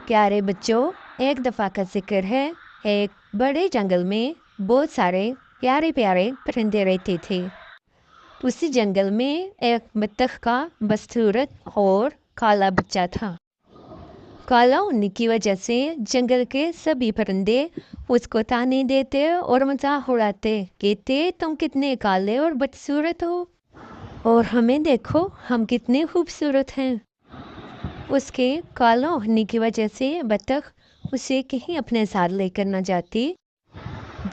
प्यारे बच्चों, एक दफ़ा का जिक्र है। एक बड़े जंगल में बहुत सारे प्यारे प्यारे परिंदे रहते थे। उसी जंगल में एक बत्तख का बदसूरत और काला बच्चा था। काला होने की वजह से जंगल के सभी परिंदे उसको ताने देते और मजाक उड़ाते, कहते तुम कितने काले और बदसूरत हो, और हमें देखो हम कितने खूबसूरत हैं। उसके काला होने की वजह से बत्तख उसे कहीं अपने साथ लेकर न जाती।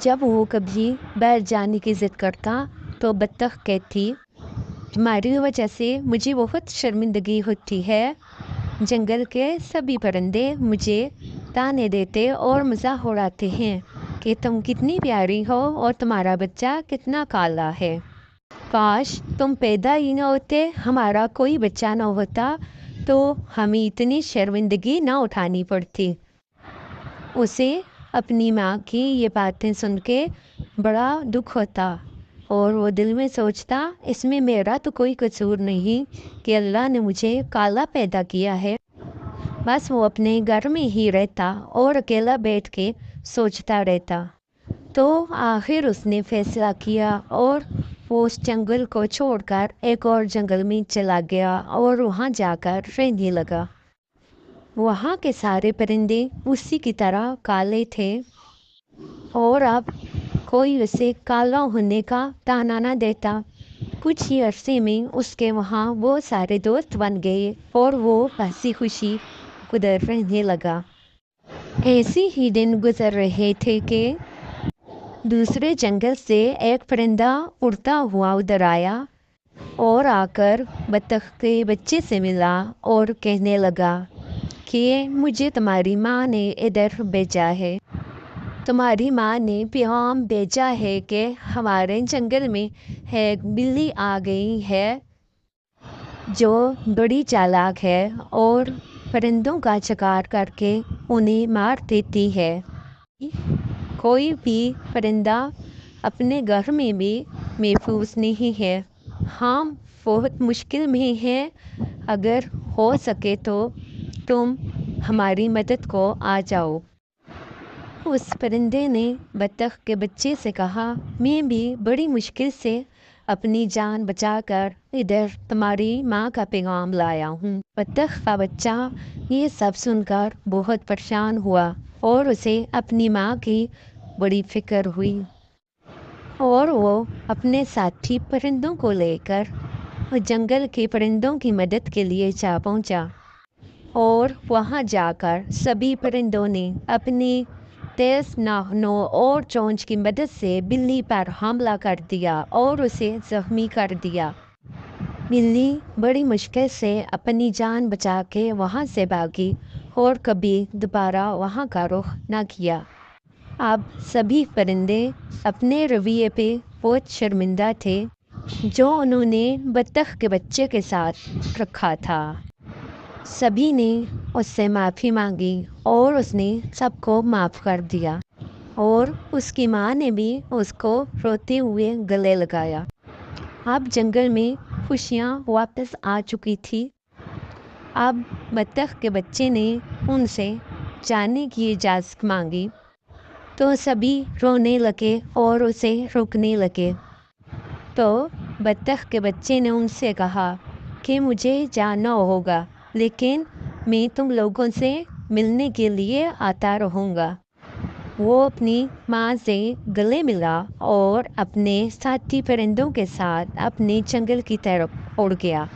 जब वो कभी बैठ जाने की ज़िद करता तो बत्तख कहती, तुम्हारी वजह से मुझे बहुत शर्मिंदगी होती है। जंगल के सभी परिंदे मुझे ताने देते और मजाक उड़ाते हैं कि तुम कितनी प्यारी हो और तुम्हारा बच्चा कितना काला है। काश तुम पैदा ही न होते, हमारा कोई बच्चा न होता, तो हमें इतनी शर्मिंदगी ना उठानी पड़ती। उसे अपनी माँ की ये बातें सुन के बड़ा दुख होता और वो दिल में सोचता, इसमें मेरा तो कोई कसूर नहीं कि अल्लाह ने मुझे काला पैदा किया है। बस वो अपने घर में ही रहता और अकेला बैठ के सोचता रहता। तो आखिर उसने फैसला किया और वो उस जंगल को छोड़कर एक और जंगल में चला गया और वहाँ जाकर रहने लगा। वहाँ के सारे परिंदे उसी की तरह काले थे और अब कोई उसे काला होने का ताना न देता। कुछ ही अरसे में उसके वहाँ बहुत सारे दोस्त बन गए और वो हंसी खुशी उधर रहने लगा। ऐसे ही दिन गुजर रहे थे कि दूसरे जंगल से एक परिंदा उड़ता हुआ उधर आया और आकर बत्तख के बच्चे से मिला और कहने लगा कि मुझे तुम्हारी माँ ने इधर भेजा है। तुम्हारी माँ ने पैगाम भेजा है कि हमारे जंगल में एक बिल्ली आ गई है जो बड़ी चालाक है और परिंदों का शिकार करके उन्हें मार देती है। कोई भी परिंदा अपने घर में भी महफूज नहीं है। हम बहुत मुश्किल में हैं। अगर हो सके तो तुम हमारी मदद को आ जाओ। उस परिंदे ने बत्तख के बच्चे से कहा, मैं भी बड़ी मुश्किल से अपनी जान बचाकर इधर तुम्हारी माँ का पैगाम लाया हूँ। बत्तख का बच्चा ये सब सुनकर बहुत परेशान हुआ और उसे अपनी माँ की बड़ी फिक्र हुई और वो अपने साथी परिंदों को लेकर जंगल के परिंदों की मदद के लिए जा पहुँचा। और वहाँ जाकर सभी परिंदों ने अपनी तेज़ नाखूनों और चोंच की मदद से बिल्ली पर हमला कर दिया और उसे जख्मी कर दिया। बिल्ली बड़ी मुश्किल से अपनी जान बचा के वहाँ से भागी और कभी दोबारा वहाँ का रुख न किया। अब सभी परिंदे अपने रवैये पे बहुत शर्मिंदा थे जो उन्होंने बत्तख के बच्चे के साथ रखा था। सभी ने उससे माफ़ी मांगी और उसने सबको माफ़ कर दिया और उसकी माँ ने भी उसको रोते हुए गले लगाया। अब जंगल में खुशियाँ वापस आ चुकी थी। अब बत्तख के बच्चे ने उनसे जाने की इजाज़त मांगी तो सभी रोने लगे और उसे रोकने लगे। तो बत्तख के बच्चे ने उनसे कहा कि मुझे जाना होगा, लेकिन मैं तुम लोगों से मिलने के लिए आता रहूँगा। वो अपनी माँ से गले मिला और अपने साथी परिंदों के साथ अपने जंगल की तरफ उड़ गया।